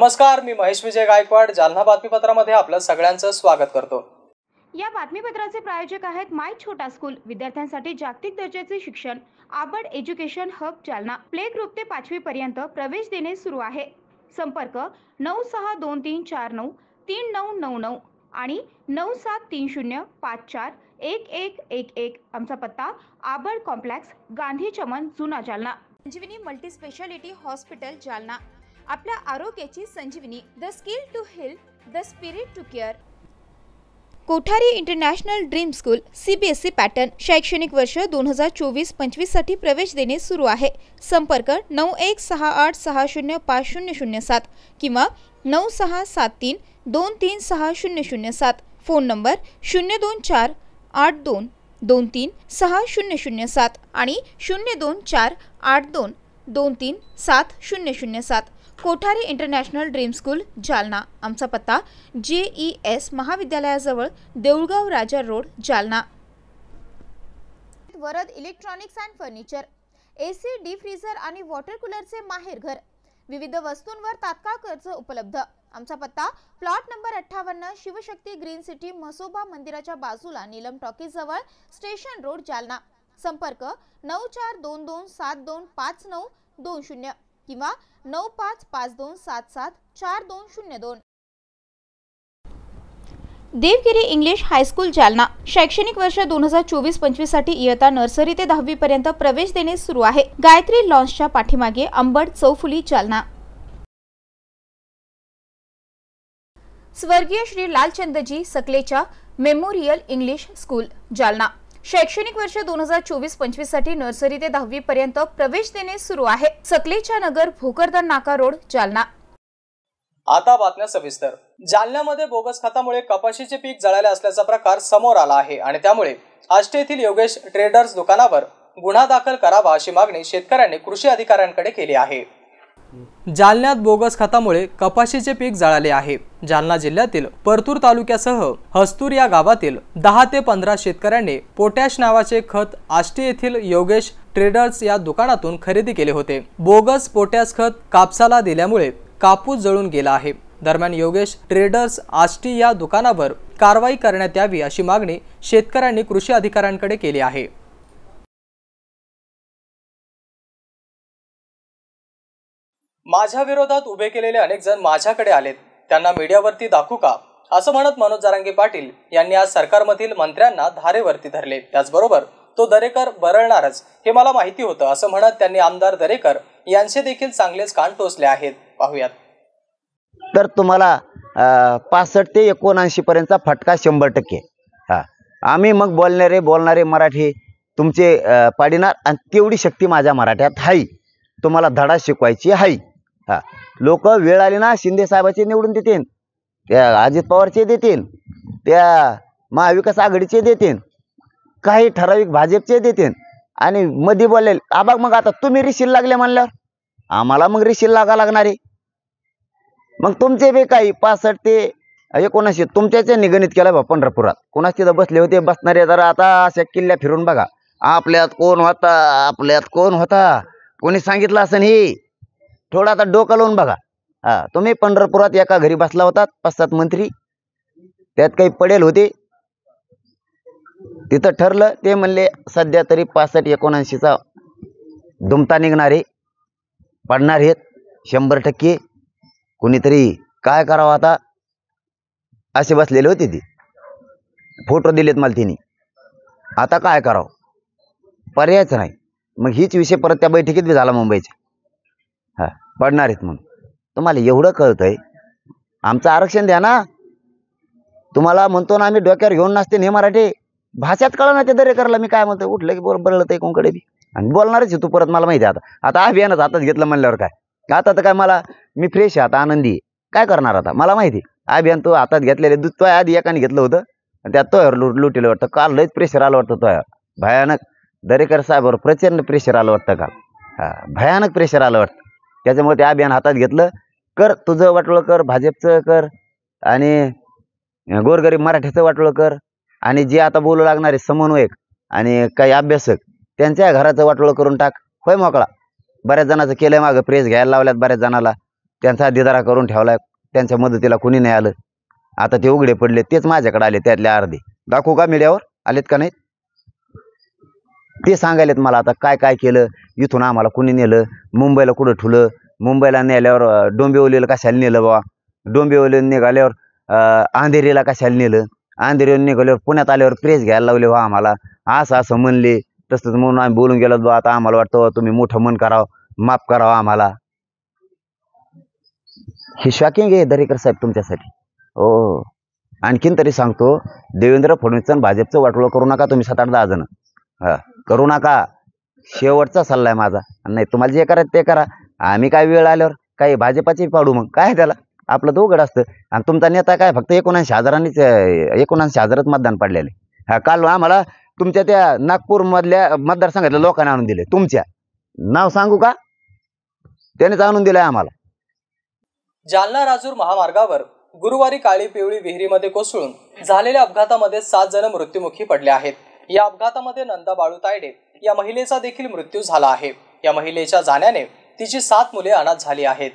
नमस्कार, मी महेश विजय गायकवाड जालना बातमीपत्रामध्ये आपलं सगळ्यांचं स्वागत करतो। या बातमीपत्राचे प्रायोजक आहेत माय छोटा स्कूल, विद्यार्थ्यांसाठी जागतिक दर्जाचे शिक्षण, Abad education hub Jalna. Play group ते 5वी पर्यंत प्रवेश देणे सुरू आहे। संपर्क 9623493999 आणि 9730541111। आमचा पत्ता आबड कॉम्प्लेक्स, गांधी चमन, जुना Jalna. Sanjivani multi speciality hospital Jalna, आपल्या आरोग्याची संजीवनी। The skill to heal, the spirit to care. Kothari international dream school CBSE pattern शैक्षणिक वर्ष 2024-25 साठी प्रवेश देणे सुरू आहे। संपर्क 9168605007 किंवा 9673236007। फोन नंबर 02482236007 आणि 02482237007। Kothari international dream school Jalna. आमचा पत्ता JES महाविद्यालयाजवळ, Deulgaon Raja road, Jalna. Varad electronics and furniture, AC, deep freezer आणि वॉटर कूलरचे माहेर घर। विविध वस्तूंवर तात्काळ कर्ज उपलब्ध। आमचा पत्ता plot number 58, Shivshakti green city, Mhasoba मंदिराच्या बाजूला, नीलम टॉकीज जवळ, स्टेशन रोड, जालना। संपर्क 9422725920 किंवा 9552774202। देवगिरी इंग्लिश हायस्कूल जालना शैक्षणिक वर्ष 2024-25 साठी इयत्ता नर्सरी ते 10वी पर्यंत प्रवेश देणे सुरू आहे। गायत्री लॉन्सच्या पाठीमागे, अंबड चौफुली, जालना। स्वर्गीय Shri Lalchandji Sakalecha memorial English school Jalna शैक्षणिक वर्ष 2024-25 साठी नर्सरी ते 10वी पर्यंत प्रवेश देणे सुरू आहे। सकलेचा नगर, भोकरदन नाका रोड, जालना। आता बातम्या सविस्तर। जालन्यामध्ये बोगस खतामुळे कपाशीचे पीक जळाले असल्याचा प्रकार समोर आला आहे आणि त्यामुळे आष्टे येथील योगेश ट्रेडर्स दुकानावर गुन्हा दाखल करावा अशी मागणी शेतकऱ्यांनी कृषी अधिकाऱ्यांकडे केली आहे। जालन्यात बोगस खतामुळे कपाशीचे पीक जळाले आहे। जालना जिल्ह्यातील परतूर तालुक्यासह हस्तूर या गावातील 10 ते 15 शेतकऱ्यांनी पोटॅश नावाचे खत आष्टे येथील योगेश ट्रेडर्स या दुकानातून खरेदी केले होते। बोगस पोटॅश खत कापसाला दिल्यामुळे कापूस जळून गेला आहे। दरम्यान योगेश ट्रेडर्स आष्टी या दुकानावर कारवाई करण्यात यावी अशी मागणी शेतकऱ्यांनी कृषी अधिकाऱ्यांकडे केली आहे। माझ्या विरोधात उभे केलेले अनेक जण माझ्याकडे आलेत, त्यांना मीडियावरती दाखवू का, असं म्हणत मनोज जरांगे पाटील यांनी आज सरकारमधील मंत्र्यांना धारेवरती धरले। त्याचबरोबर तो दरेकर बरळणारच हे मला माहिती होतं असं म्हणत त्यांनी आमदार दरेकर यांचे देखील चांगलेच कान टोचले आहेत। पाहूयात। तर तुम्हाला 65 ते 79 पर्यंतचा फटका 100%। हा, आम्ही मग बोलणारे मराठी तुमचे पाडिनार आणि तेवढी शक्ती माझ्या मराठ्यात आहे। तुम्हाला धडा शिकवायची आहे। हा, लोक वेळ आली ना शिंदे साहेबाचे निवडून देतील, त्या अजित पवारचे देतील, त्या महाविकास आघाडीचे देतील, काही ठराविक भाजपचे देतील आणि मध्ये बोलले आबाग मग आता तुम्ही रिशील लागले म्हणल्यावर आम्हाला मग रिशील लागा लागणार आहे। मग तुमचे बी काही 65 ते 79 तुमच्याच निगणित केला बा पंढरपुरात। कोणाच तिथं बसले होते बसणारे जरा आता अशा किल्ल्या फिरून बघा, आपल्यात कोण होता कोणी सांगितलं असं हे थोडं आता डोकं लावून बघा। हा, तुम्ही पंढरपुरात एका घरी बसला होतात 5-7 मंत्री, त्यात काही पडेल होते, तिथं ठरलं ते म्हणले सध्या तरी 65-79चा दुमता निघणारे पडणार आहेत 100%। कोणीतरी काय करावं आता, असे बसलेले होते ते, फोटो दिलेत मला तिने, आता काय करावं, पर्यायच नाही। मग हीच विषय परत त्या बैठकीत बी झाला मुंबईच्या। हा, पडणार आहेत म्हणून तुम्हाला एवढं कळतंय, आमचं आरक्षण द्या ना। तुम्हाला म्हणतो ना आम्ही डोक्यावर घेऊन नसते हे मराठी भाषात कळलं ना ते दरेकरला मी काय म्हणतो, उठलं की बरळत आहे कोणकडे बी आणि बोलणारच आहे तू परत, मला माहिती आहे। आता अभियानच हातात घेतलं म्हणल्यावर काय, आता तर काय मी फ्रेश आहे आता, आनंदी आहे, काय करणार आता मला माहिती। अभियान तो हातात घेतलेले दूध तो आधी एकाने घेतलं होतं आणि त्यात तोयर लुटेलं वाटतं, काल लयच प्रेशर आलं वाटतं तोयर भयानक। दरेकर साहेबांवर प्रचंड प्रेशर आलं वाटतं काल, हा भयानक प्रेशर आलं वाटतं। त्याच्यामुळे ते अभियान हातात घेतलं, कर तुझं वाटोळं कर, भाजपचं कर आणि गोरगरीब मराठीचं वाटोळं कर आणि जे आता बोलू लागणारे समन्वयक आणि काही अभ्यासक त्यांच्या घराचं वाटोळं करून टाक, होय मोकळा। बऱ्याच जणांचं केलंय मागं, प्रेस घ्यायला लावल्यात बऱ्याच जणाला, त्यांचा दिदारा करून ठेवला, त्यांच्या मदतीला कुणी नाही आलं. आता ते उघडे पडले, तेच माझ्याकडे आले, त्यातले अर्धे दाखवू का मीडियावर आलेत का नाहीत ते सांगायलेत मला. आता काय काय केलं, इथून आम्हाला कुणी नेलं, मुंबईला कुठं ठुलं, मुंबईला नेल्यावर डोंबिवलीला कशाला नेलं बाबा, डोंबिवली निघाल्यावर अंधेरीला कशाला नेलं, अंधेरीला निघाल्यावर पुण्यात आल्यावर प्रेस घ्यायला लावले बा आम्हाला, असं असं म्हणले. तसंच म्हणून आम्ही बोलून गेलो बा. आता आम्हाला वाटतं तुम्ही मोठं मन करावं, माफ करावं आम्हाला. हे शॉकिंग आहे दरेकर साहेब तुमच्यासाठी. हो, आणखीन तरी सांगतो, देवेंद्र फडणवीस आणि भाजपचं वाटोळं करू नका तुम्ही 7-8-10 जण. हा, करू नका. शेवटचा सल्ला आहे माझा. नाही तुम्हाला जे करायचं ते करा. आम्ही काय वेळ आल्यावर काही भाजपाची पाडू, मग काय त्याला, आपलं तर उघड असतं. आणि तुमचा नेता काय फक्त 79,000च मतदान पडलेले. हा, काल आम्हाला तुमच्या त्या नागपूर मधल्या मतदारसंघातल्या लोकांना आणून दिले. तुमच्या नाव सांगू का, त्यानेच आणून दिलंय आम्हाला. जालना राजूर महामार्गावर गुरुवारी काळी पिवळी विहिरीमध्ये कोसळून झालेल्या अपघातामध्ये 7 जण मृत्युमुखी पडले आहेत. या अपघातामध्ये नंदा बाळू तायडे या महिलेचा देखील मृत्यू झाला आहे. या महिलेच्या जाण्याने तिची 7 मुले अनाथ झाली आहेत.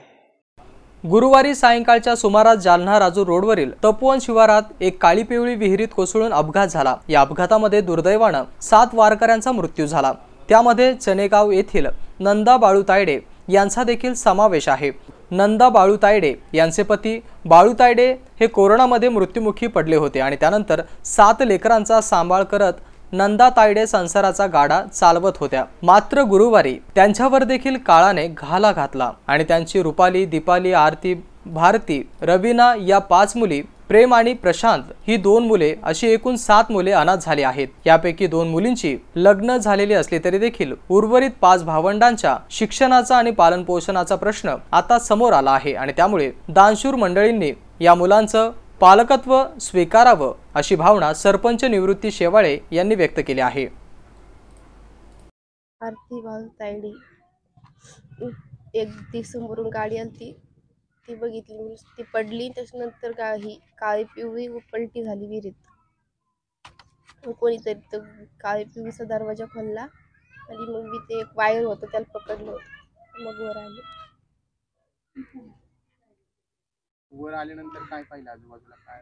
गुरुवारी सायंकाळच्या सुमारास जालना राजूर रोडवरील तपोवन शिवारात एक काळी पिवळी विहिरीत कोसळून अपघात झाला. या अपघातामध्ये दुर्दैवानं 7 वारकऱ्यांचा मृत्यू झाला. त्यामध्ये चनेगाव येथील नंदा बाळू तायडे यांचा देखील समावेश आहे. नंदा बाळू तायडे यांचे पती बाळू तायडे हे कोरोनामध्ये मृत्युमुखी पडले होते आणि त्यानंतर 7 लेकरांचा सांभाळ करत नंदा तायडे संसाराचा गाडा चालवत होत्या. मात्र गुरुवारी त्यांच्यावर देखील काळाने घाला घातला आणि त्यांची रुपाली, दीपाली, आरती, भारती, रवीना या 5 मुली, प्रेम आणि प्रशांत ही 2 मुले अशी एकूण 7 मुले अनाथ झाली आहेत. यापैकी 2 मुलींची लग्न झालेली असली तरी देखील उर्वरित 5 भावंडांच्या शिक्षणाचा आणि पालनपोषणाचा प्रश्न आता समोर आला आहे आणि त्यामुळे दानशूर मंडळींनी या मुलांचं पालकत्व स्वीकारावं अशी भावना सरपंच निवृत्ती शेवाळे यांनी व्यक्त केली आहे. आरती बाळू तायडे, एक दिवसावरून गाडी आली, ती बघितली, ती पडली. त्याच्यानंतर ही काळी पिवळी पलटी झाली विहिरीत. कोणीतरी तो काळी पिवळीचा दरवाजा खोलला आणि मग मी ते एक वायर होतं त्याला पकडलं होतं, मग वर आले. वर आल्यानंतर काय पाहिलं आजूबाजूला, काय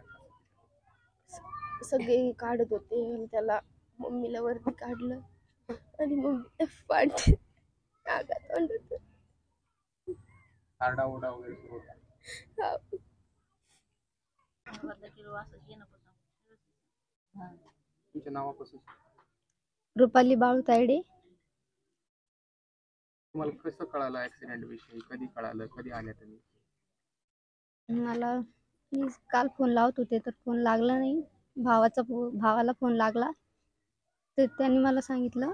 सगळे काढत होते आणि त्याला मम्मीला वरती काढलं आणि मग पाठ आगात आणलं. आरडाओरडा वगैरे सुरू होता. तुमच्या नावापासून रुपाली बाळू तायडे. तुम्हाला कसं कळालं ऍक्सिडेंट विषयी, कधी कळालं, कधी आल्या तुम्ही? मी काल फोन लावत होते तर फोन लागला नाही. भावाला फोन लागला तर त्यांनी मला सांगितलं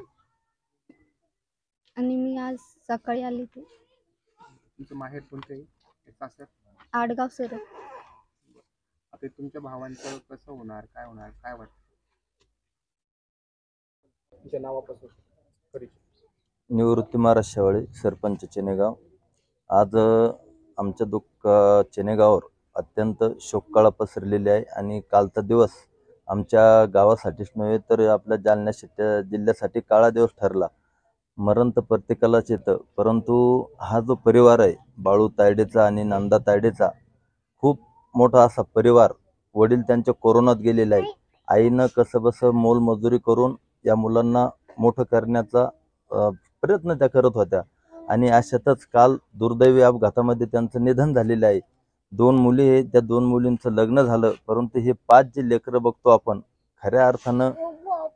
आणि मी आज सकाळी आली. ते तुमचं माहेर कोणतं आहे, सासर? आडगाव सर. आता तुमच्या भावांचं कसं होणार, काय होणार, काय वाटतं? तुमच्या नावापासून परिचय. निवृत्ती महाराज शेवाळे, सरपंच चेनेगाव. आज आमच्या चेनेगावावर अत्यंत शोककळा पसरलेली आहे आणि कालचा दिवस आमच्या गावासाठीच नव्हे तर आपल्या जालना जिल्ह्यासाठी काळा दिवस ठरला. मरण तर प्रत्येकालाच येतं, परंतु हा जो परिवार आहे बाळू तायडेचा आणि नंदा तायडेचा, खूप मोठा असा परिवार. वडील त्यांच्या कोरोनात गेलेले आहे. आईनं कसंबसं मोलमजुरी करून या मुलांना मोठं करण्याचा प्रयत्न त्या करत होत्या आणि अशातच काल दुर्दैवी अपघातामध्ये त्यांचं निधन झालेलं आहे. 2 मुली आहेत, त्या 2 मुलींचं लग्न झालं, परंतु हे 5 जे लेकरं बघतो आपण, खऱ्या अर्थानं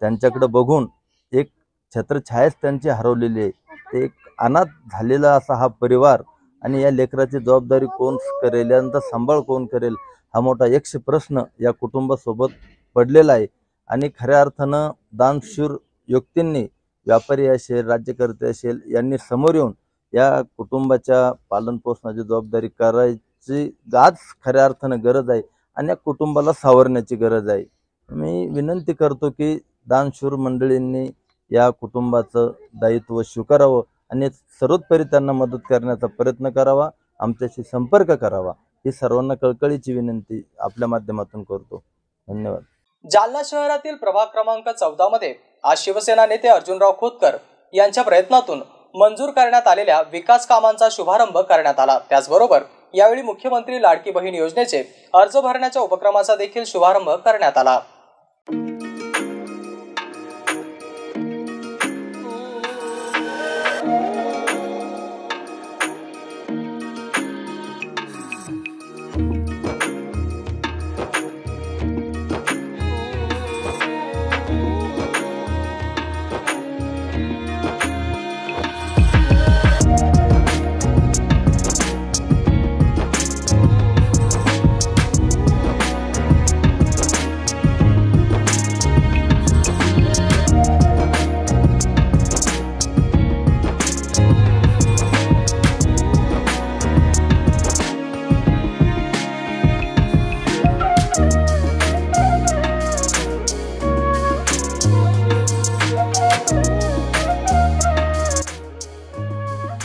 त्यांच्याकडे बघून एक छत्रछायाच त्यांची हरवलेली आहे. ते एक अनाथ झालेला असा हा परिवार आणि या लेकराची जबाबदारी कोण करेल, यांचा सांभाळ कोण करेल, हा मोठा यक्ष प्रश्न या कुटुंबासोबत पडलेला आहे. आणि खऱ्या अर्थानं दानशूर व्यक्तींनी, व्यापारी असेल, राज्यकर्ते असेल, यांनी समोर येऊन या कुटुंबाच्या पालनपोषणाची जबाबदारी करायची आज खऱ्या अर्थानं गरज आहे आणि या कुटुंबाला सावरण्याची गरज आहे. मी विनंती करतो की दानशूर मंडळींनी या कुटुंबाचं दायित्व स्वीकारावं आणि सर्वोत्तरी त्यांना मदत करण्याचा प्रयत्न करावा, आमच्याशी संपर्क करावा, ही सर्वांना कळकळीची विनंती आपल्या माध्यमातून करतो. धन्यवाद. जालना शहरातील प्रभाग क्रमांक 14 मध्ये आज शिवसेना नेते अर्जुनराव खोतकर यांच्या प्रयत्नातून मंजूर करण्यात आलेल्या विकास कामांचा शुभारंभ करण्यात आला. त्याचबरोबर यावेळी मुख्यमंत्री लाडकी बहीण योजनेचे अर्ज भरण्याच्या उपक्रमाचा देखील शुभारंभ करण्यात आला.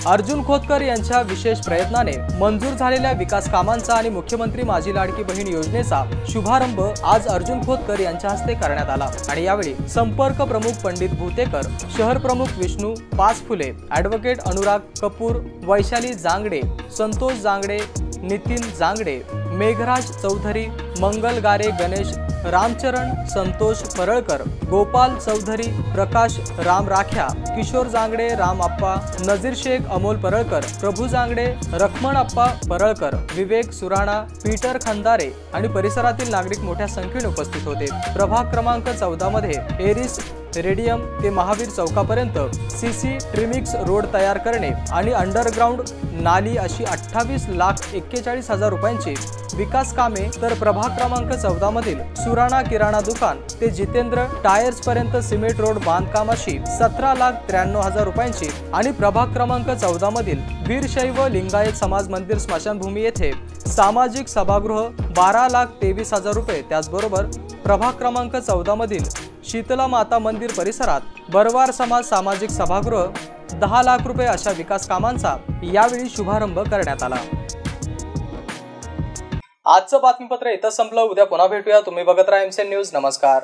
अर्जुन खोतकर यांच्या विशेष प्रयत्नाने मंजूर झालेल्या विकास कामांचा आणि मुख्यमंत्री माझी लाडकी बहीण योजनेचा शुभारंभ आज अर्जुन खोतकर यांच्या हस्ते करण्यात आला आणि यावेळी संपर्क प्रमुख पंडित भूतेकर, शहर प्रमुख विष्णू पाचफुले, ॲडव्होकेट अनुराग कपूर, वैशाली जांगडे, संतोष जांगडे, नितीन जांगडे, मेघराज चौधरी, मंगल गारे, गणेश रामचरण, संतोष परळकर, गोपाल चौधरी, प्रकाश राम राख्या, किशोर जांगडे, राम अप्पा, नजीर शेख, अमोल परळकर, प्रभू जांगडे, रखमण अप्पा परळकर, विवेक सुराणा, पीटर खंदारे आणि परिसरातील नागरिक मोठ्या संख्येने उपस्थित होते. प्रभाग क्रमांक 14 मध्ये एरिस रेडियम ते महावीर चौकापर्यंत सीसी ट्रिमिक्स रोड तयार करणे आणि अंडरग्राउंड नाली अशी 28,41,000 रुपयांची विकास कामे, तर प्रभाग क्रमांक 14 मधील सुराणा किराणा दुकान ते जितेंद्र टायर्स पर्यंत सिमेंट रोड बांधकाम अशी 17,93,000 रुपयांची आणि प्रभाग क्रमांक 14 मधील वीरशैव लिंगायत समाज मंदिर स्मशानभूमी येथे सामाजिक सभागृह 12,23,000 रुपये. त्याचबरोबर प्रभाग क्रमांक 14 मधील शीतला माता मंदिर परिसरात बरवार समाज सामाजिक सभागृह 10 लाख रुपये अशा विकास कामांचा यावेळी शुभारंभ करण्यात आला. आजचं बातमीपत्र इथं संपलं. उद्या पुन्हा भेटूया. तुम्ही बघत राहा एमसीएन न्यूज. नमस्कार.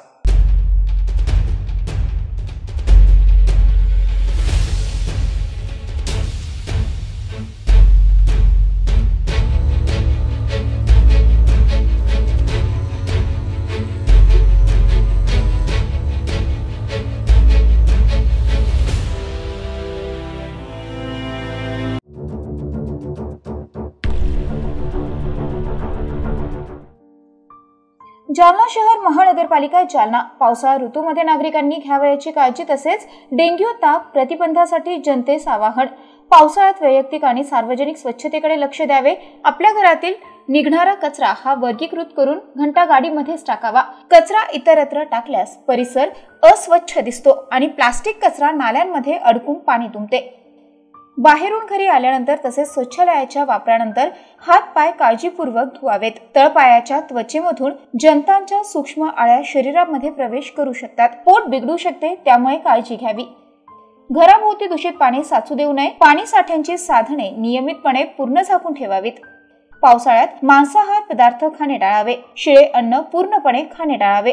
जालना शहर महानगरपालिका जालना पावसाळा ऋतूमध्ये नागरिकांनी घ्यावयाची काळजी तसेच डेंग्यू ताप प्रतिबंधासाठी जनतेस आवाहन. पावसाळ्यात वैयक्तिक आणि सार्वजनिक स्वच्छतेकडे लक्ष द्यावे. आपल्या घरातील निघणारा कचरा हा वर्गीकृत करून घंटा गाडीमध्येच टाकावा. कचरा इतरत्र टाकल्यास परिसर अस्वच्छ दिसतो आणि प्लास्टिक कचरा नाल्यांमध्ये अडकून पाणी तुंबते. बाहेरून घरी आल्यानंतर तसेच शौचालयाच्या वापरानंतर हात पाय काळजीपूर्वक धुवावेत. तळपायाच्या त्वचेमधून जंतांच्या सूक्ष्म आळ्या शरीरामध्ये प्रवेश करू शकतात. पोट बिघडू शकते, त्यामुळे काळजी घ्यावी. घराभोवती दूषित पाणी साचू देऊ नये. पाणी साठ्यांची साधने नियमितपणे पूर्ण झाकून ठेवावीत. पावसाळ्यात मांसाहार पदार्थ खाणे टाळावे. शिळे अन्न पूर्णपणे खाणे टाळावे.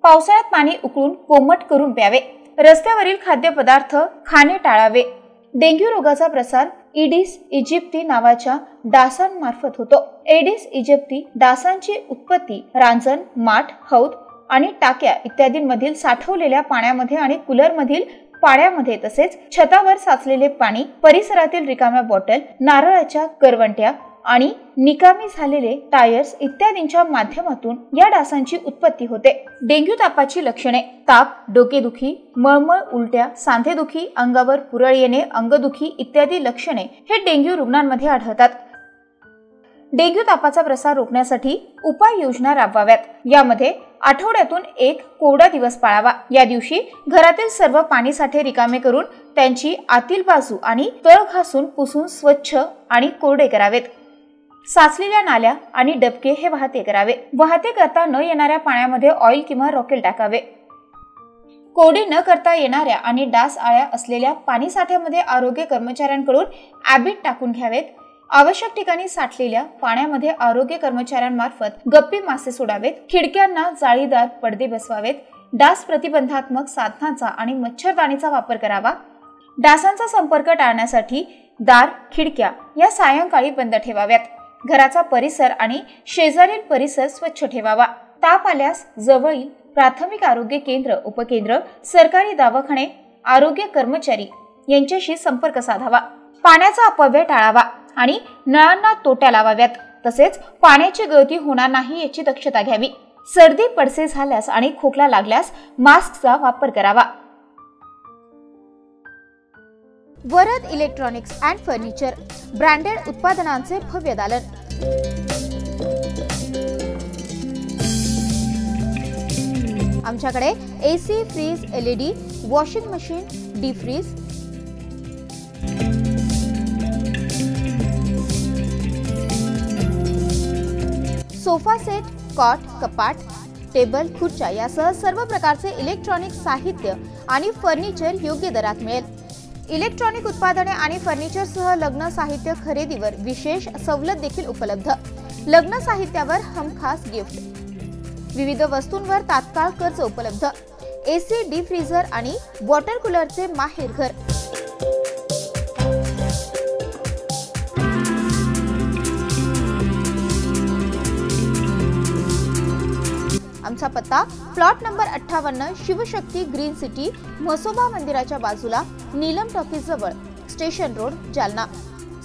पावसाळ्यात पाणी उकळून कोमट करून प्यावे. रस्त्यावरील खाद्यपदार्थ खाणे टाळावे. डेंग्यू रोगाचा प्रसार एडिस इजिप्ती नावाच्या डासांमार्फत होतो. एडिस इजिप्ती डासांची उत्पत्ती रांजण, माठ, हौद आणि टाक्या इत्यादींमधील साठवलेल्या पाण्यामध्ये आणि कूलरमधील पाण्यामध्ये तसेच छतावर साचलेले पाणी, परिसरातील रिकाम्या बॉटल, नारळाच्या करवंट्या आणि निकामी झालेले टायर्स इत्यादींच्या माध्यमातून या डासांची उत्पत्ती होते. डेंग्यू तापाची लक्षणे: ताप, डोकेदुखी, मळमळ, उलट्या, सांधेदुखी, अंगावर पुरळ येणे, अंगदुखी इत्यादी लक्षणे हे डेंग्यू रुग्णांमध्ये आढळतात. डेंग्यू तापाचा प्रसार रोखण्यासाठी उपाययोजना राबवाव्यात. यामध्ये आठवड्यातून एक कोरडा दिवस पाळावा. या दिवशी घरातील सर्व पाणी साठे रिकामे करून त्यांची आतील बाजू आणि तळ घासून पुसून स्वच्छ आणि कोरडे करावेत. साचलेल्या नाल्या आणि डबके हे वाहते करावे. वाहते करता न येणाऱ्या पाण्यामध्ये ऑइल किंवा रॉकेल टाकावे. कोरडे न करता येणाऱ्या आणि डास आळ्या असलेल्या पाणी साठ्यामध्ये आरोग्य कर्मचाऱ्यांकडून ॲबिट टाकून घ्यावेत. आवश्यक ठिकाणी साठलेल्या पाण्यामध्ये आरोग्य कर्मचाऱ्यांमार्फत गप्पी मासे सोडावेत. खिडक्यांना जाळीदार पडदे बसवावेत. डास प्रतिबंधात्मक साधनांचा आणि मच्छरदाणीचा वापर करावा. डासांचा संपर्क टाळण्यासाठी दार, खिडक्या या सायंकाळी बंद ठेवाव्यात. घराचा परिसर आणि शेजारील परिसर स्वच्छ ठेवावा. ताप आल्यास जवळील प्राथमिक आरोग्य केंद्र, उपकेंद्र, सरकारी दवाखाने, आरोग्य कर्मचारी यांच्याशी संपर्क साधावा. पाण्याचा अपव्यय टाळावा आणि नळांना तोट्या लावाव्यात. तसेच पाण्याची गळती होणार नाही याची दक्षता घ्यावी. सर्दी पडसे झाल्यास आणि खोकला लागल्यास मास्कचा वापर करावा. Varad electronics and furniture branded उत्पादनांचे भव्य दालन. आमच्याकडे AC, fridge, LED, washing machine, deep freeze, sofa set, cot, कपाट, टेबल, खुर्च्या यासह सर्व प्रकारचे इलेक्ट्रॉनिक साहित्य आणि फर्निचर योग्य दरात मिळेल. इलेक्ट्रॉनिक उत्पादने आणि फर्निचरसह लग्न साहित्य खरेदीवर विशेष सवलत देखील उपलब्ध. लग्न साहित्यावर हमखास गिफ्ट. विविध वस्तूंवर तात्काळ कर्ज उपलब्ध. AC, डीप फ्रीझर आणि वॉटर कूलरचे माहेर घर. आमचा पत्ता plot number 58, Shivshakti green city, Mhasoba मंदिराच्या बाजूला, नीलम टॉकीज जवळ, स्टेशन रोड, जालना.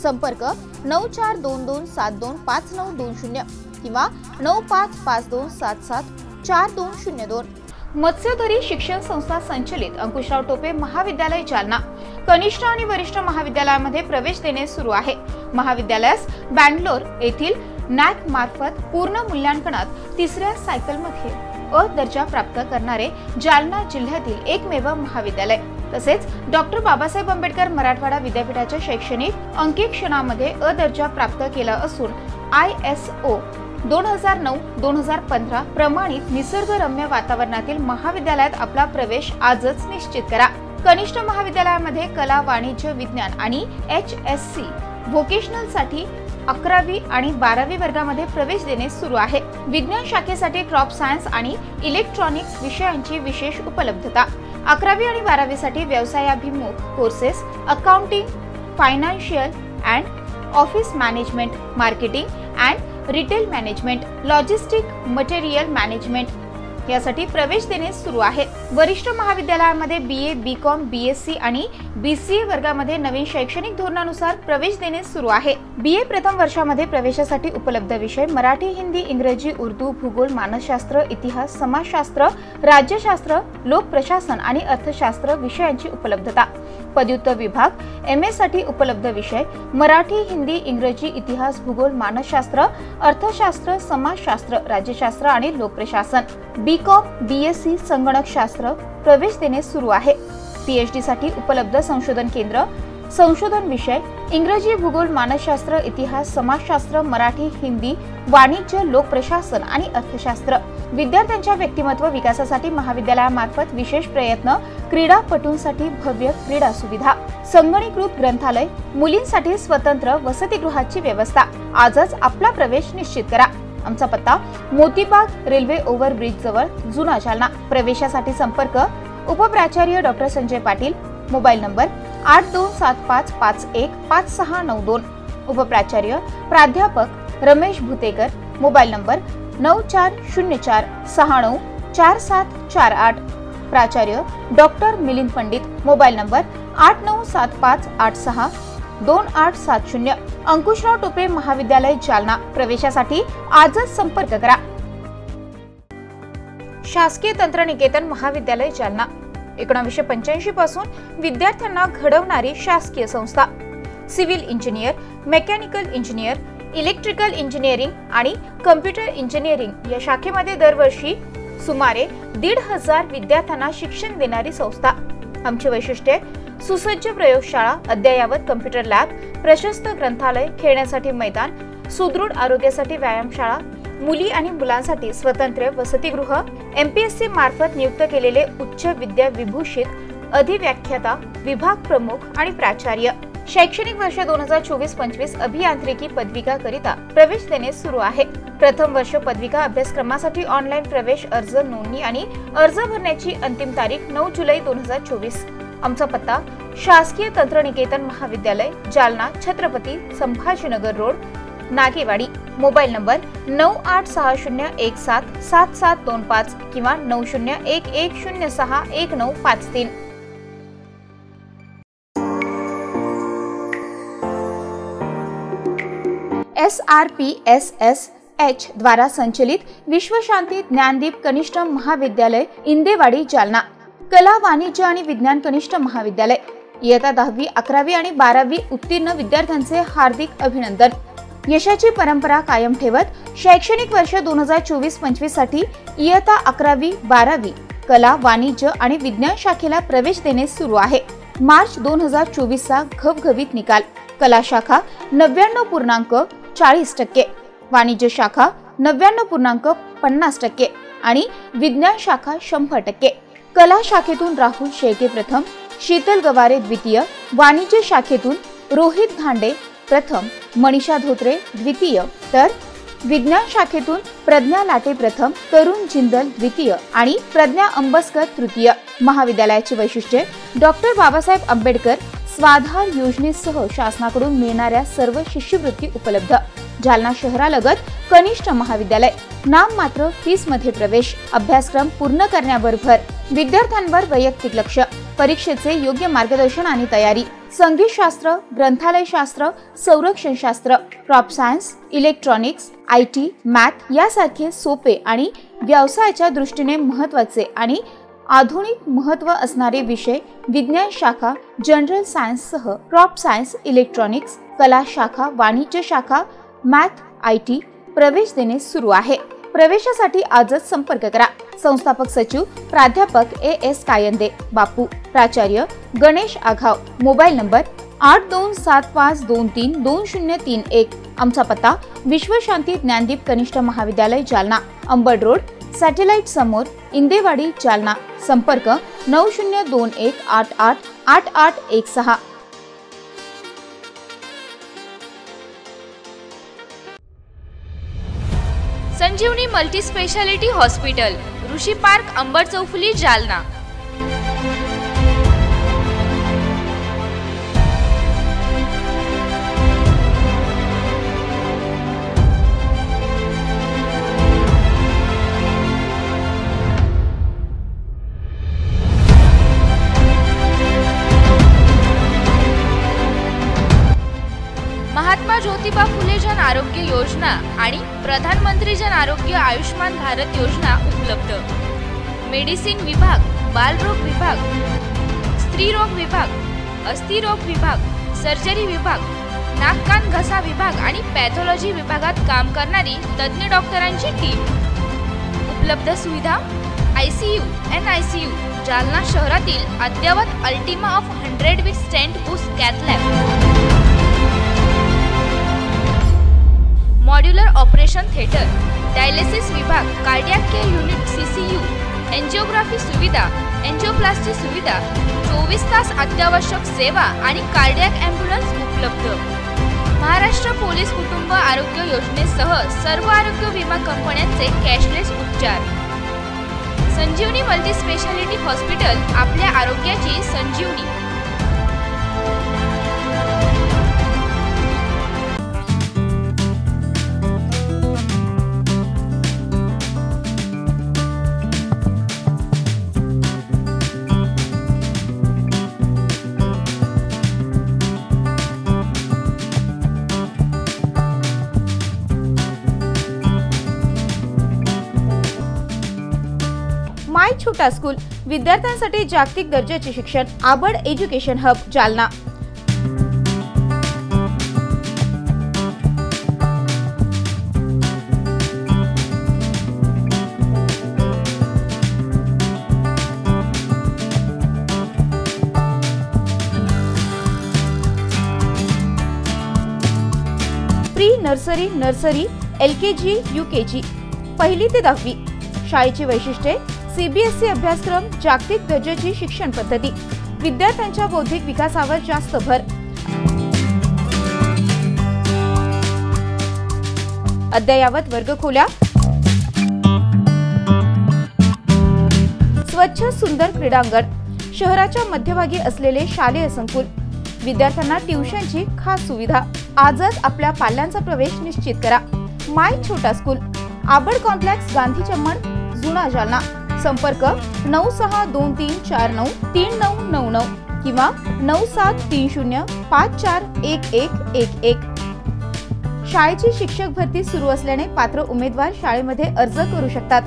संपर्क 9422725920 किंवा 9552774202. मत्स्यधरी शिक्षण संस्था संचलित अंकुशराव टोपे महाविद्यालय जालना कनिष्ठ आणि वरिष्ठ महाविद्यालयामध्ये प्रवेश देणे सुरू आहे. महाविद्यालयास बँगलोर येथील नॅक मार्फत पूर्ण मूल्यांकनात 3ऱ्या सायकलमध्ये अ दर्जा प्राप्त करणारे जालना जिल्ह्यातील एकमेव महाविद्यालय. तसेच डॉक्टर बाबासाहेब आंबेडकर मराठवाडा विद्यापीठाच्या शैक्षणिक अंकेक्षणामध्ये अ दर्जा प्राप्त केला असून ISO 2009-2015 प्रमाणित निसर्गरम्य वातावरणातील महाविद्यालयात आपला प्रवेश आजच निश्चित करा. कनिष्ठ महाविद्यालयामध्ये कला, वाणिज्य, विज्ञान आणि HSC व्होकेशनल साठी 11वी आणि 12वी वर्गामध्ये प्रवेश देणे सुरू आहे. विज्ञान शाखेसाठी क्रॉप सायन्स आणि इलेक्ट्रॉनिक्स विषयांची विशेष उपलब्धता. 11वी आणि 12वी साठी व्यवसायाभिमुख courses, accounting, financial and office management, marketing and retail management, logistic, material management यासाठी प्रवेश देणे सुरू आहे. वरिष्ठ महाविद्यालयामध्ये BA, BCom, BSc आणि BCA वर्गामध्ये नवीन शैक्षणिक धोरणानुसार प्रवेश देणे सुरू आहे. BA प्रथम वर्षामध्ये प्रवेशासाठी उपलब्ध विषय मराठी, हिंदी, इंग्रजी, उर्दू, भूगोल, मानसशास्त्र, इतिहास, समाजशास्त्र, राज्यशास्त्र, लोकप्रशासन आणि अर्थशास्त्र विषयांची उपलब्धता. पदव्युत्तर विभाग MA साठी उपलब्ध विषय मराठी, हिंदी, इंग्रजी, इतिहास, भूगोल, मानसशास्त्र, अर्थशास्त्र, समाजशास्त्र, राज्यशास्त्र आणि लोकप्रशासन. BCom, BSc संगणकशास्त्र प्रवेश देणे सुरू आहे. PhD साठी उपलब्ध संशोधन केंद्र, संशोधन विषय इंग्रजी, भूगोल, मानसशास्त्र, इतिहास, समाजशास्त्र, मराठी, हिंदी, वाणिज्य, लोकप्रशासन आणि अर्थशास्त्र. विद्यार्थ्यांच्या व्यक्तिमत्व विकासासाठी महाविद्यालयामार्फत विशेष प्रयत्न. क्रीडापटूंसाठी भव्य क्रीडा सुविधा, संगणकीकृत ग्रंथालय, मुलींसाठी स्वतंत्र वसतिगृहाची व्यवस्था. आजच आपला प्रवेश निश्चित करा. आमचा पत्ता मोतीबाग रेल्वे ओव्हरब्रिज जवळ, जुना जालना. प्रवेशासाठी संपर्क उपप्राचार्य doctor Sanjay Patil, mobile number 8275515692. उपप्राचार्य प्राध्यापक रमेश भुतेकर, मोबाईल नंबर 9404694748. प्राचार्य doctor Milind Pandit, mobile number 8975862870. Ankushrao Tope महाविद्यालय जालना. प्रवेशासाठी आजच संपर्क करा. शासकीय तंत्रनिकेतन महाविद्यालय जालना 1985 पासून विद्यार्थ्यांना घडवणारी शासकीय संस्था. Civil engineer, mechanical engineer, electrical engineering आणि कम्प्युटर इंजिनिअरिंग या शाखेमध्ये दरवर्षी सुमारे 1,500 विद्यार्थ्यांना शिक्षण देणारी संस्था. आमची वैशिष्ट्ये: सुसज्ज प्रयोगशाळा, अद्ययावत कम्प्युटर लॅब, प्रशस्त ग्रंथालय, खेळण्यासाठी मैदान, सुदृढ आरोग्यासाठी व्यायामशाळा, मुली आणि मुलांसाठी स्वतंत्र वसतिगृह, MPSC मार्फत नियुक्त केलेले उच्च विद्या विभूषित अधिव्याख्याता, विभाग प्रमुख आणि प्राचार्य. शैक्षणिक वर्ष 2024-25 अभियांत्रिकी पदविका करिता प्रवेश देणे सुरू आहे. प्रथम वर्ष पदविका अभ्यासक्रमासाठी ऑनलाईन प्रवेश अर्ज नोंदणी आणि अर्ज भरण्याची अंतिम तारीख 9 जुलै 2024. आमचा पत्ता शासकीय तंत्रनिकेतन महाविद्यालय Jalna, Chhatrapati Sambhajinagar road, Nagewadi. Mobile number 9860177725 किंवा 9011061953। SRPSSH द्वारा संचलित विश्व शांती ज्ञानदीप कनिष्ठ महाविद्यालय इंदेवाडी जालना, कला वाणिज्य आणि विज्ञान कनिष्ठ महाविद्यालय, इयत्ता 10वी 11वी आणि 12वी उत्तीर्ण विद्यार्थ्यांचे हार्दिक अभिनंदन। यशाची परंपरा कायम ठेवत शैक्षणिक वर्ष 2024-25 साठी इयत्ता 11वी 12वी कला वाणिज्य आणि विज्ञान शाखेला प्रवेश देणे सुरू आहे। मार्च 2024 चा घवघवीत निकाल। कला शाखा 99.40%, वाणिज्य शाखा 99.50% आणि विज्ञान शाखा 100%। कला शाखेतून राहुल शेळके प्रथम, शीतल गवारे द्वितीय, वाणिज्य शाखेतून रोहित धांडे प्रथम, मनीषा धोत्रे द्वितीय, तर विज्ञान शाखेतून प्रज्ञा लाटे प्रथम, तरुण जिंदल द्वितीय आणि प्रज्ञा अंबस्कर तृतीय। महाविद्यालयाची वैशिष्ट्ये: डॉक्टर बाबासाहेब आंबेडकर स्वाधार योजनेसह शासनाकडून मिळणाऱ्या सर्व शिष्यवृत्ती उपलब्ध। जालना शहरालगत कनिष्ठ महाविद्यालय, नाममात्र फीस मध्ये प्रवेश, अभ्यासक्रम पूर्ण करण्यावर भर, विद्यार्थ्यांवर वैयक्तिक लक्ष, परीक्षेचे योग्य मार्गदर्शन आणि तयारी, संगीतशास्त्र, ग्रंथालयशास्त्र, संरक्षणशास्त्र, crop science, electronics, IT, math यासारखे सोपे आणि व्यवसायाच्या दृष्टीने महत्त्वाचे आणि आधुनिक महत्त्व असणारे विषय, विज्ञान शाखा, जनरल सायन्ससह क्रॉप सायन्स, इलेक्ट्रॉनिक्स, कला शाखा, वाणिज्य शाखा, मॅथ, IT प्रवेश देणे सुरू आहे। प्रवेशासाठी आजच संपर्क करा। संस्थापक सचिव प्राध्यापक AS कायंदे, बापू, प्राचार्य गणेश आघाव। Mobile number 8275232031। आमचा पत्ता विश्व शांती ज्ञानदीप कनिष्ठ महाविद्यालय जालना, अंबड रोड, सॅटेलाइट समोर, इंदेवाडी जालना। संपर्क 9021888816। संजीवनी मल्टी स्पेशालिटी हॉस्पिटल, ऋषी पार्क, अंबड चौफुली, जालना। महात्मा ज्योतिबा फुले जन आरोग्य योजना आणि प्रधानमंत्री जन आरोग्य आयुष्मान भारत योजना उपलब्ध। मेडिसिन विभाग, बालरोग विभाग, स्त्रीरोग विभाग, अस्थिरोग विभाग, सर्जरी विभाग, नाक कान घसा विभाग आणि पॅथॉलॉजी विभागात काम करणारी तज्ञ डॉक्टरांची टीम। उपलब्ध सुविधा: ICU, NICU, जालना शहरातील अद्ययावत Ultima of 100 with stent boost cath lab, modular operation theatre, dialysis विभाग, cardiac care unit CCU, angiography सुविधा, एंजिओप्लास्टी सुविधा, 24 तास अत्यावश्यक सेवा आणि कार्डियक ॲम्ब्युलन्स उपलब्ध। महाराष्ट्र पोलीस कुटुंब आरोग्य योजनेसह सर्व आरोग्य विमा कंपन्यांचे कॅशलेस उपचार। संजीवनी मल्टी स्पेशालिटी हॉस्पिटल, आपल्या आरोग्याची संजीवनी। माय छोटा स्कूल, विद्यार्थ्यांसाठी जागतिक दर्जाचे शिक्षण, Abad education hub, Jalna. Pre nursery, nursery, LKG, UKG, 1ली ते 10वी। शाळेची वैशिष्ट्ये: CBSE अभ्यासक्रम, जागतिक दर्जाची शिक्षण पद्धती, विद्यार्थ्यांच्या बौद्धिक विकासावर जास्त भर, अद्ययावत वर्गखोल्या, स्वच्छ सुंदर क्रीडांगण, शहराच्या मध्यभागी असलेले शालेय संकुल, विद्यार्थ्यांना ट्युशनची खास सुविधा। आजच आपल्या पाल्यांचा प्रवेश निश्चित करा। माय छोटा स्कूल, आबड कॉम्प्लेक्स, गांधी चमन, जुना जालना। संपर्क 9623493999 किंवा 9730541111। शाळेची शिक्षक भरती सुरू असल्याने पात्र उमेदवार शाळेमध्ये अर्ज करू शकतात।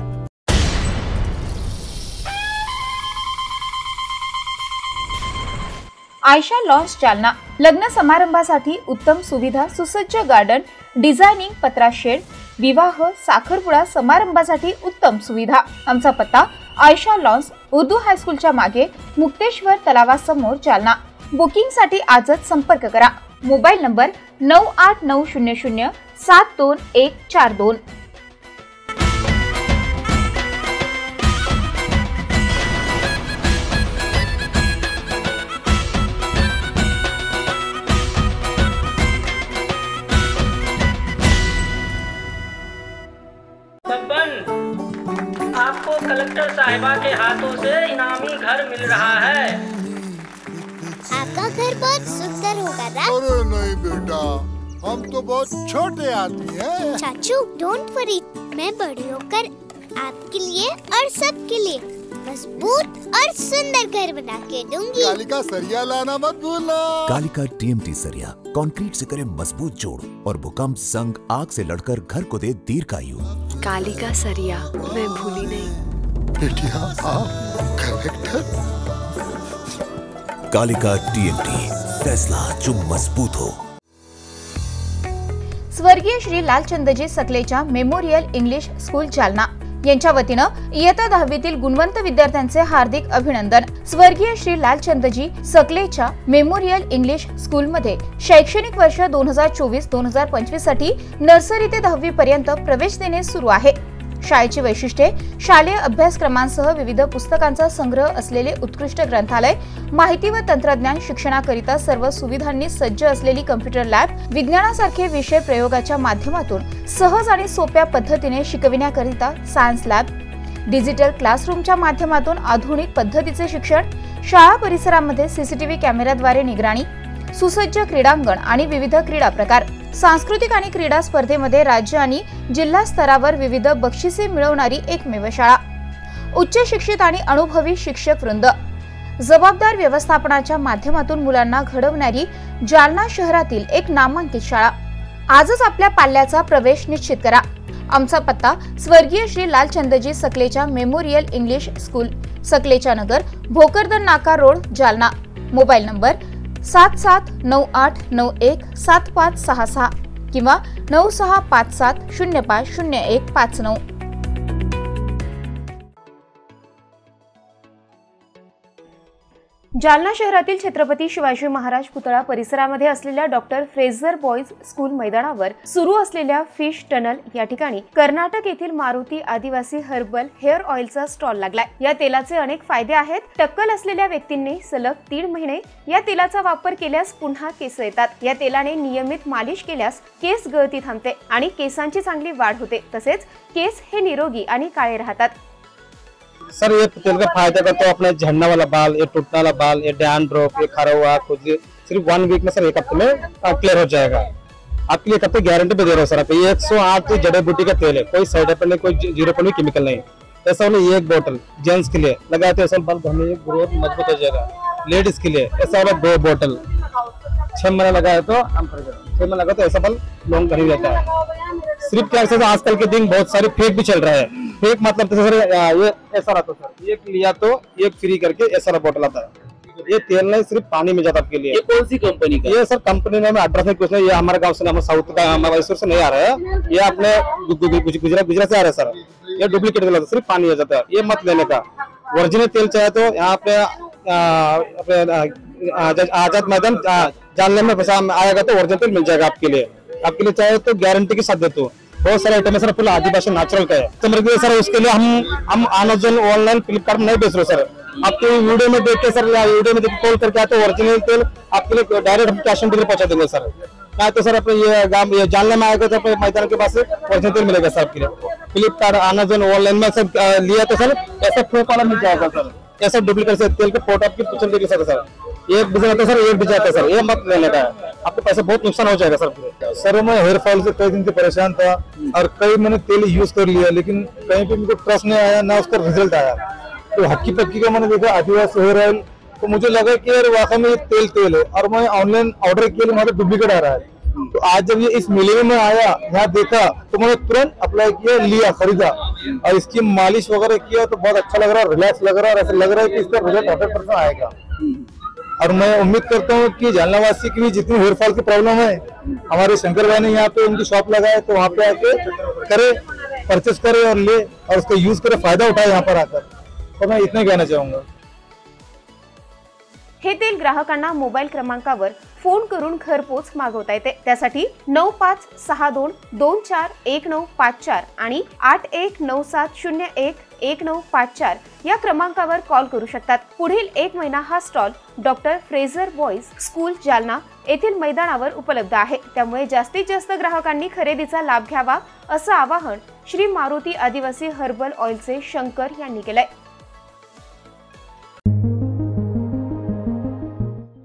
आयशा लॉन्स जालना, लग्न समारंभासाठी उत्तम सुविधा, सुसज्ज गार्डन, डिझायनिंग, पत्रा शेड, विवाह, साखरपुडा समारंभासाठी उत्तम सुविधा। आमचा पत्ता आयशा लॉन्स, उर्दू हायस्कूलच्या मागे, मुक्तेश्वर तलावासमोर, जालना। बुकिंग साठी आजच संपर्क करा। Mobile number 9890072142। आपको कलेक्टर साहिबा के हाथों से इनामी घर मिल रहा है। आपका घर बहुत सुंदर होगा ना? अरे नहीं बेटा, हम तो बहुत छोटे आदमी हैं। चाचू डोंट वरी, मैं बड़ी होकर आपके लिए और सबके लिए मजबूत और सुंदर घर बना के दूंगी। कालिका सरिया लाना मत भूलना। कालिका TMT सरिया कंक्रीट से करे मजबूत जोड़ और भूकंप संग आग से लड़कर घर को दे दीर्घायु। कालिका सरिया मैं भूली नहीं। बेटिया आप कलेक्टर। कालिका TMT, फैसला जो मजबूत हो। स्वर्गीय Shri Lalchandji Sakalecha memorial English school Jalna यांच्या वतीनं इयत्ता 10वीतील गुणवंत विद्यार्थ्यांचे हार्दिक अभिनंदन। स्वर्गीय श्री लालचंदजी सकलेच्या मेमोरियल इंग्लिश स्कूलमध्ये शैक्षणिक वर्ष 2024-2025 साठी नर्सरी ते 10वी पर्यंत प्रवेश देणे सुरू आहे। शाळेची वैशिष्ट्ये: शालेय अभ्यासक्रमांसह विविध पुस्तकांचा संग्रह असलेले उत्कृष्ट ग्रंथालय, माहिती व तंत्रज्ञान शिक्षणाकरिता सर्व सुविधांनी सज्ज असलेली कॉम्प्युटर लॅब, विज्ञानासारखे विषय प्रयोगाच्या माध्यमातून सहज आणि सोप्या पद्धतीने शिकविण्याकरिता सायन्स लॅब, डिजिटल क्लासरूमच्या माध्यमातून आधुनिक पद्धतीचे शिक्षण, शाळा परिसरामध्ये CCTV कॅमेऱ्याद्वारे निगराणी, सुसज्ज क्रीडांगण आणि विविध क्रीडा प्रकार, सांस्कृतिक आणि क्रीडा स्पर्धेमध्ये राज्य आणि जिल्हा स्तरावर विविध बक्षिसे मिळवणारी एकमेव शाळा, उच्च शिक्षित आणि अनुभवी शिक्षक वृंद, जबाबदार व्यवस्थापनाच्या माध्यमातून मुलांना घडवणारी जालना शहरातील एक नामांकित शाळा। आजच आपल्या पाल्याचा प्रवेश निश्चित करा। आमचा पत्ता स्वर्गीय Shri Lalchandji Sakalecha memorial English school, सकलेच्या नगर, भोकरदन नाका रोड, जालना। मोबाईल नंबर 7798917566 किंवा 9657050159। जालना शहरातील छत्रपती शिवाजी महाराज पुतळा परिसरामध्ये असलेल्या डॉक्टर फ्रेझर बॉईज स्कूल मैदानावर सुरू असलेल्या फिश टनल या ठिकाणी कर्नाटक येथील मारुती आदिवासी हर्बल हेअर ऑइलचा स्टॉल लागलाय। या तेलाचे अनेक फायदे आहेत। टक्कल असलेल्या व्यक्तींनी सलग 3 महिने या तेलाचा वापर केल्यास पुन्हा केस येतात। या तेलाने नियमित मालिश केल्यास केस गळती थांबते आणि केसांची चांगली वाढ होते। तसेच केस हे निरोगी आणि काळे राहतात। सर ये तेल का फायदा का तो अपना झड़ना वाला बाल, ये टूटने वाला बाल, ये डैंड्रफ, ये खरा हुआ खुजली सिर्फ 1 वीक में सर 1 हफ्ते में क्लियर हो जाएगा। आपके लिए 1 हफ्ते गारंटी पे दे रहा हूँ सर। ये 108 जड़ी बूटी का तेल है, कोई साइड इफेक्ट नहीं, कोई 0 केमिकल नहीं। ऐसा वाला 1 बोतल जेंट्स के लिए लगाते हैं, बाल धोने ग्रोथ मजबूत हो जाएगा। लेडीज के लिए ऐसा वाला 2 बोतल 6 महीने लगाए तो 6 महीने लगा तो ऐसा बाल लॉन्ग नहीं रहता है। सिर्फ क्या है आजकल के दिन बहुत सारे फेक भी चल रहा है। फेक मतलब सर ये ऐसा रहता है सर, एक लिया तो एक फ्री करके ऐसा बोतल आता है। ये तेल नहीं सिर्फ पानी में जाता आपके लिए। ये कौन सी कंपनी का? ये सर कंपनी ने एड्रेस में कुछ नहीं, ये हमारे गांव से हमारे साउथ का मैसूर से नहीं आ रहा है, ये अपने गुजरात से आ रहा है सर। ये डुप्लीकेट तेल सिर्फ पानी आ जाता है, ये मत लेने का। ओरिजिनल तेल चाहे तो यहाँ पे आजाद मैदान जानने में पैसा आएगा तो ओरिजिनल तेल मिल जाएगा आपके लिए। आपके लिए चाहे तो गारंटी के साथ देते हो। बहुत सारे आइटम है सर, फुल आदिवासी नेचुरल का है तो मेरे सर। उसके लिए हम अमेज़न ऑनलाइन फ्लिपकार्ट में नहीं बेच रहे सर। आपके वीडियो में देख के सर, वीडियो में कॉल करके आते ओरिजिनल तेल आपके लिए डायरेक्ट हम कैश ऑन डिलीवरी पहुंचा देंगे सर। मैं तो सर अपने ये जानने में आएगा तो अपने मैदान के पास ओरिजिनल तेल मिलेगा सर आपके लिए। फ्लिपकार्ट अमेज़न ऑनलाइन में सब लिया तो सर ऐसा फेक वाला मिल जाएगा सर। ऐसा डुप्लीकेट से तेल के फोटो आपकी पिक्चर देगी सर। एक डिजाइन आता है सर, एक डिजाइन आता है सर, ये मत लेने का है। आपका पैसा बहुत नुकसान हो जाएगा सर। सर मैं हेयर फॉल से कई दिन से परेशान था और कई मैंने तेल यूज कर लिया, लेकिन कहीं पे मुझे ट्रस्ट नहीं आया, ना उसका रिजल्ट आया। तो हक्की पक्की का मैंने देखा आदिवासी हेयर ऑयल, तो मुझे लगा कि यार वाकई में ये तेल है, और मैं ऑनलाइन ऑर्डर किया, वहाँ पे डुप्लीकेट आ रहा है। तो आज जब ये इस मेले में आया, यहाँ देखा, तो मैंने तुरंत अप्लाई किया, लिया, खरीदा, और इसकी मालिश वगैरह किया तो बहुत अच्छा लग रहा है, रिलैक्स लग रहा है, और ऐसा लग रहा है कि इसका रिजल्ट 100% आएगा। और मैं उम्मीद करता हूँ कि जालनावासी की भी जितनी हेयर फॉल की प्रॉब्लम है, हमारे शंकर भाई ने यहाँ पे उनकी शॉप लगाए, तो वहाँ पे आके करे, परचेस करे और ले, और उसका यूज करे, फायदा उठाए यहाँ पर आकर। तो मैं इतना कहना चाहूंगा। हे तेल ग्राहकांना मोबाईल क्रमांकावर फोन करून घरपोच मागवता येते। त्यासाठी 9562241954 आणि 8197011954 या क्रमांकावर कॉल करू शकतात। पुढील 1 महिना हा stall doctor Fraser boys school Jalna येथील मैदानावर उपलब्ध आहे। त्यामुळे जास्तीत जास्त ग्राहकांनी खरेदीचा लाभ घ्यावा असं आवाहन श्री मारुती आदिवासी हर्बल ऑइलचे शंकर यांनी केलंय।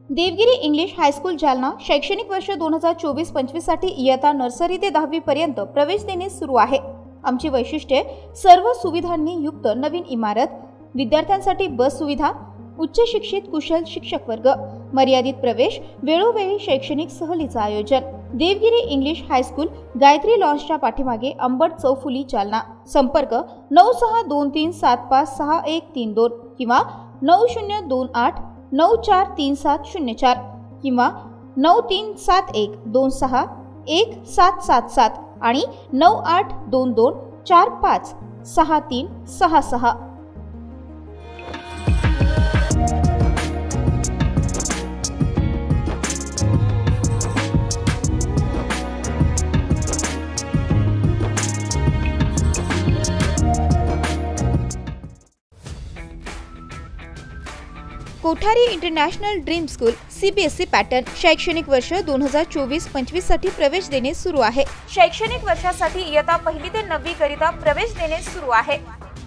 देवगिरी इंग्लिश हायस्कूल जालना शैक्षणिक वर्ष 2024-25 साठी इयत्ता नर्सरी ते 10वी पर्यंत प्रवेश देणे सुरू आहे। आमची वैशिष्ट्ये सर्व सुविधांनी युक्त नवीन इमारत, विद्यार्थ्यांसाठी बस सुविधा, उच्च शिक्षित कुशल शिक्षक वर्ग, मर्यादित प्रवेश, वेळोवेळी शैक्षणिक सहलीचं आयोजन। देवगिरी इंग्लिश हायस्कूल गायत्री लॉन्सच्या पाठीमागे अंबड चौफुली जालना। संपर्क 9623756132 किंवा 9028943704 किंवा 9371261777 आणि 9822456366। Kothari international dream school CBSE pattern शैक्षणिक वर्ष 2024-25 साठी प्रवेश देणे सुरू आहे। शैक्षणिक वर्षासाठी इयत्ता 1ली ते 9वी करिता प्रवेश देणे सुरू आहे।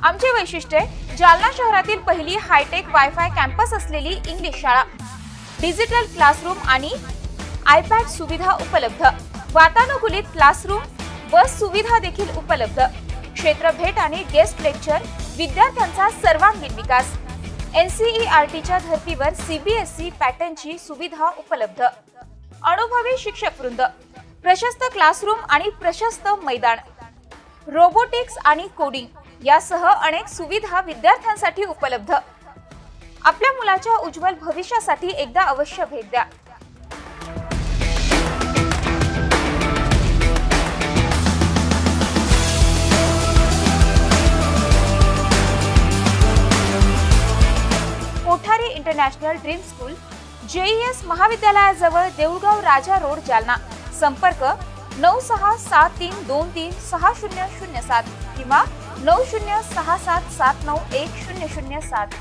आमचे वैशिष्ट्य जालना शहरातील पहिली हायटेक वायफाय कॅम्पस असलेली इंग्लिश शाळा, डिजिटल क्लासरूम आणि आयपॅड सुविधा उपलब्ध, वातानुकूलित क्लासरूम, बस सुविधा देखील उपलब्ध, क्षेत्र भेट आणि गेस्ट लेक्चर, विद्यार्थ्यांचा सर्वांगीण विकास, NCERTच्या धर्तीवर CBSE पॅटर्नची सुविधा उपलब्ध, अनुभवी शिक्षक वृंद, प्रशस्त क्लासरूम आणि प्रशस्त मैदान, रोबोटिक्स आणि कोडिंग यासह अनेक सुविधा विद्यार्थ्यांसाठी उपलब्ध। आपल्या मुलाच्या उज्ज्वल भविष्यासाठी एकदा अवश्य भेट द्या। Kothari international dream school JES महाविद्यालयाजवळ देऊळगाव राजा रोड जालना। संपर्क 9673236007 किंवा 9067791007।